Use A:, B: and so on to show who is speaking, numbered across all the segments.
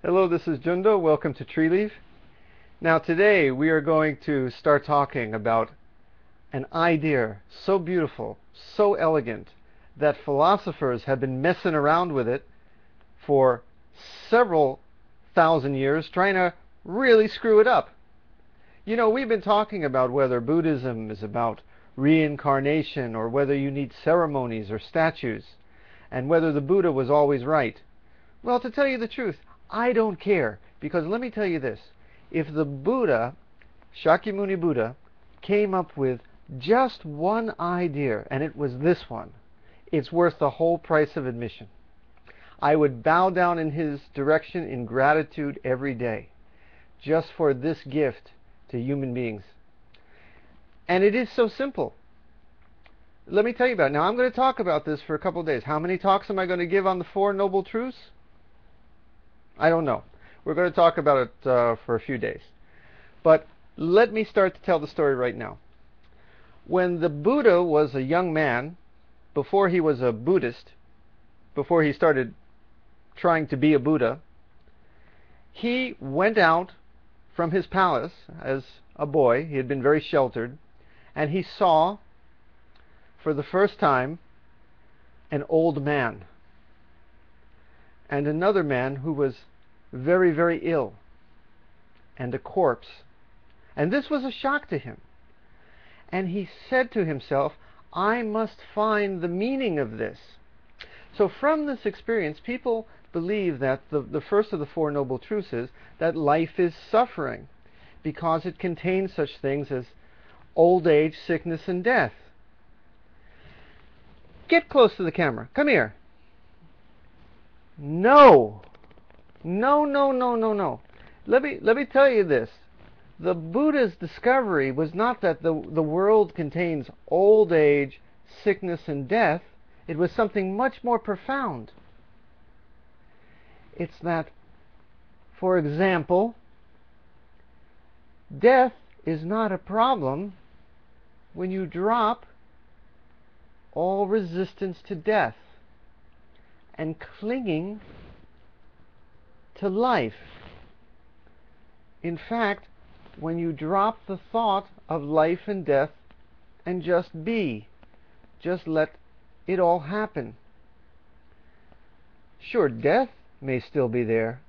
A: Hello, this is Zendo. Welcome to Treeleaf. Now today we are going to start talking about an idea so beautiful, so elegant, that philosophers have been messing around with it for several thousand years, trying to really screw it up. You know, we've been talking about whether Buddhism is about reincarnation or whether you need ceremonies or statues, and whether the Buddha was always right. Well, to tell you the truth, I don't care, because let me tell you this. If the Buddha, Shakyamuni Buddha, came up with just one idea, and it was this one, it's worth the whole price of admission. I would bow down in his direction in gratitude every day, just for this gift to human beings. And it is so simple. Let me tell you about it. Now, I'm going to talk about this for a couple of days. How many talks am I going to give on the Four Noble Truths? I don't know. We're going to talk about it for a few days. But let me start to tell the story right now. When the Buddha was a young man, before he was a Buddhist, before he started trying to be a Buddha, he went out from his palace as a boy. He had been very sheltered, and he saw for the first time an old man and another man who was very, very ill, and a corpse. And this was a shock to him. And he said to himself, I must find the meaning of this. So from this experience, people believe that the first of the Four Noble Truths is that life is suffering, because it contains such things as old age, sickness, and death. Get close to the camera. Come here. No. No, no, no, no, no. Let me tell you this. The Buddha's discovery was not that the world contains old age, sickness, and death. It was something much more profound. It's that, for example, death is not a problem when you drop all resistance to death and clinging to life. In fact, when you drop the thought of life and death and just be, just let it all happen. Sure, death may still be there,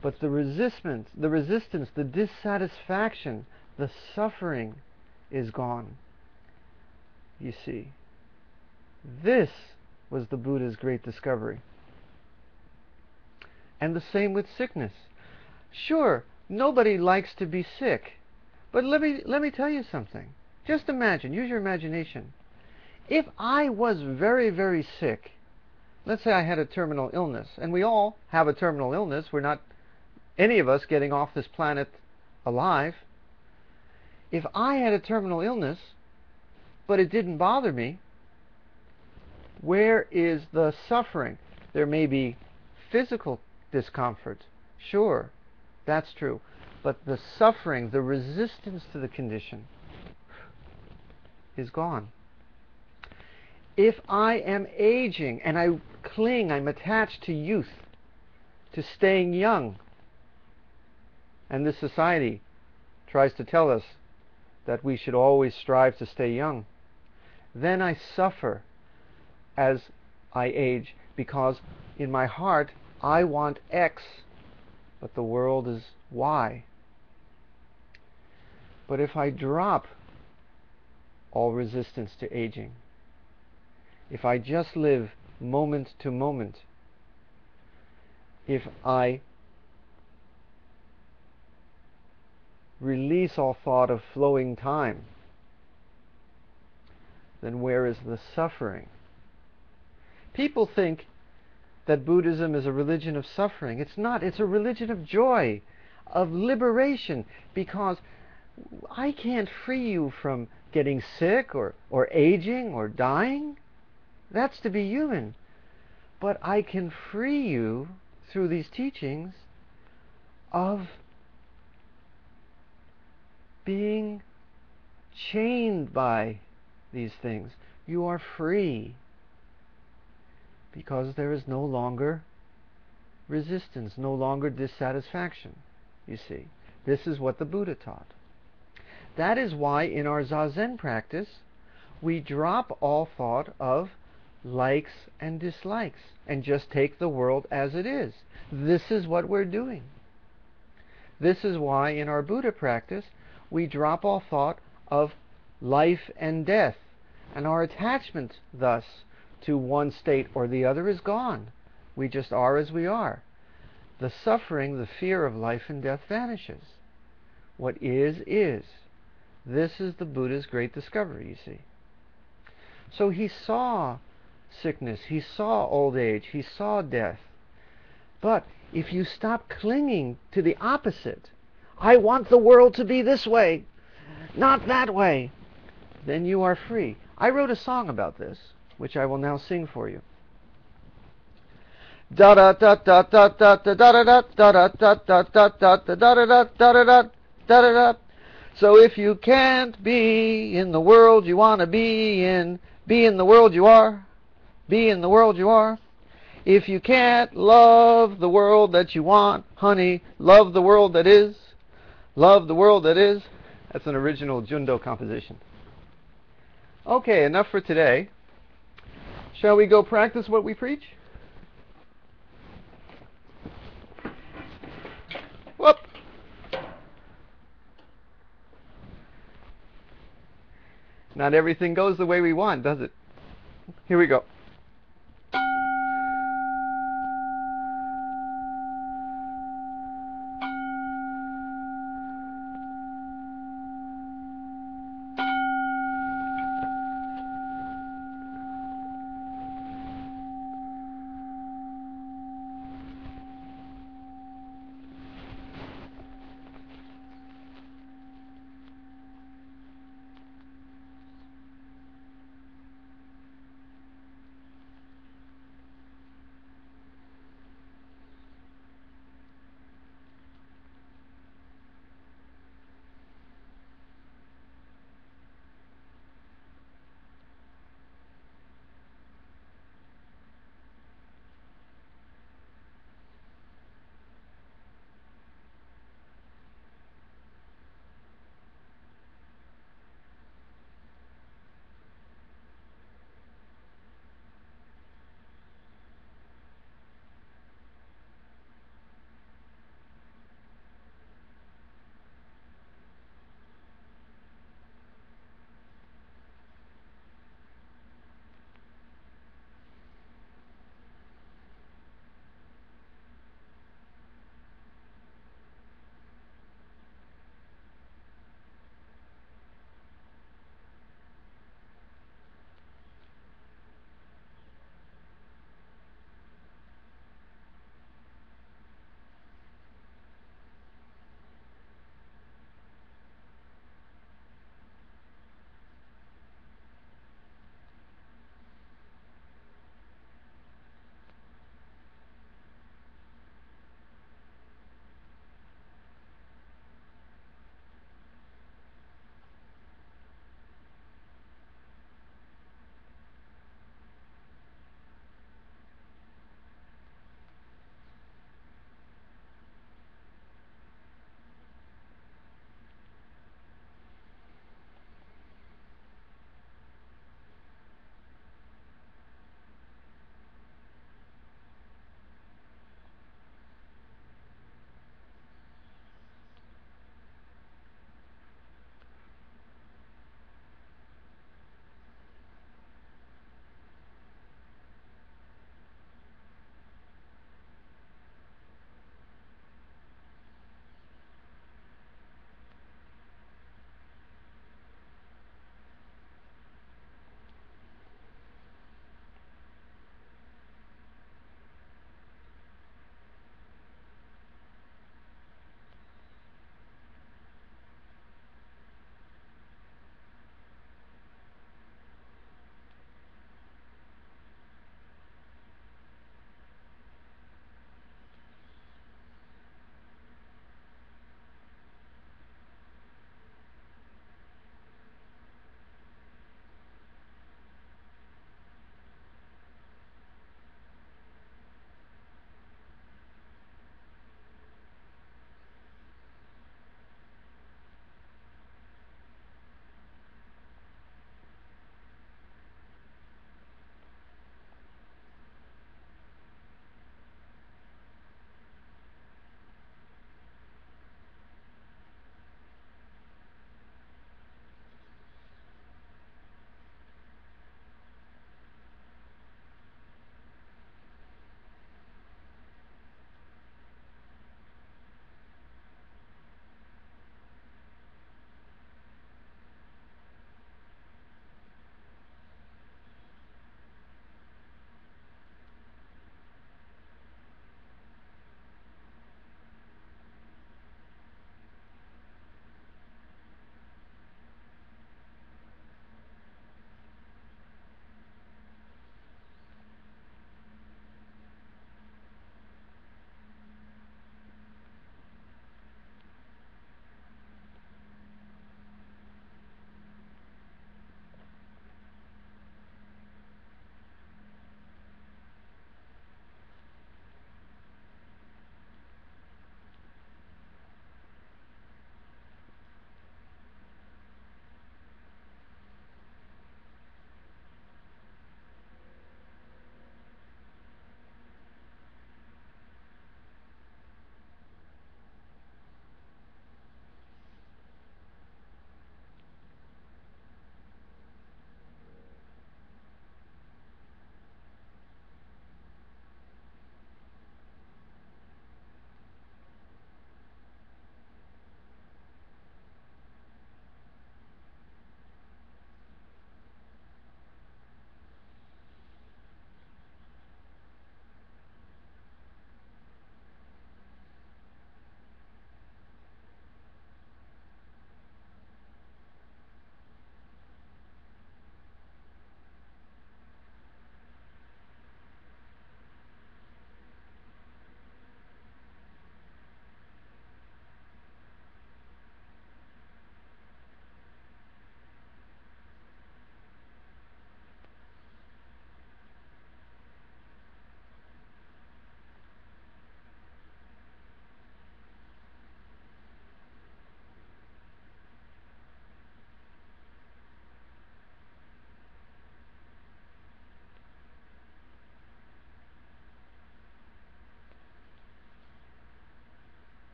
A: but the resistance, the dissatisfaction, the suffering is gone. You see, this was the Buddha's great discovery. And the same with sickness. Sure, nobody likes to be sick. But let me tell you something. Just imagine, use your imagination. If I was very, very sick, let's say I had a terminal illness, and we all have a terminal illness. We're not, any of us, getting off this planet alive. If I had a terminal illness, but it didn't bother me, where is the suffering? There may be physical discomfort. Sure, that's true. But the suffering, the resistance to the condition is gone. If I am aging and I cling, I'm attached to youth, to staying young, and this society tries to tell us that we should always strive to stay young, then I suffer as I age, because in my heart I want X, but the world is Y. But if I drop all resistance to aging, if I just live moment to moment, if I release all thought of flowing time, then where is the suffering? People think that Buddhism is a religion of suffering. It's not. It's a religion of joy, of liberation, because I can't free you from getting sick or aging or dying. That's to be human. But I can free you through these teachings of being chained by these things. You are free, because there is no longer resistance, no longer dissatisfaction. You see, this is what the Buddha taught. That is why in our Zazen practice, we drop all thought of likes and dislikes and just take the world as it is. This is what we're doing. This is why in our Buddha practice, we drop all thought of life and death, and our attachment thus to one state or the other is gone. We just are as we are. The suffering, the fear of life and death vanishes. What is, is. This is the Buddha's great discovery, you see. So he saw sickness, he saw old age, he saw death. But if you stop clinging to the opposite, I want the world to be this way, not that way, then you are free. I wrote a song about this, which I will now sing for you. Da da da da da da da da da da da da da da da da da da da da. So if you can't be in the world you want to be in the world you are. Be in the world you are. If you can't love the world that you want, honey, love the world that is. Love the world that is. That's an original Zendo composition. Okay, enough for today. Shall we go practice what we preach? Whoop! Not everything goes the way we want, does it? Here we go.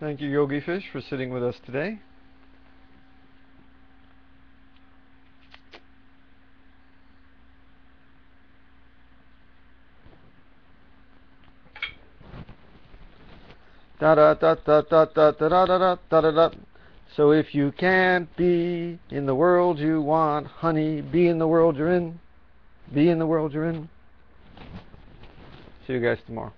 A: Thank you, Yogi Fish, for sitting with us today. Da da da da da da da da da da da da. So if you can't be in the world you want, honey, be in the world you're in. Be in the world you're in. See you guys tomorrow.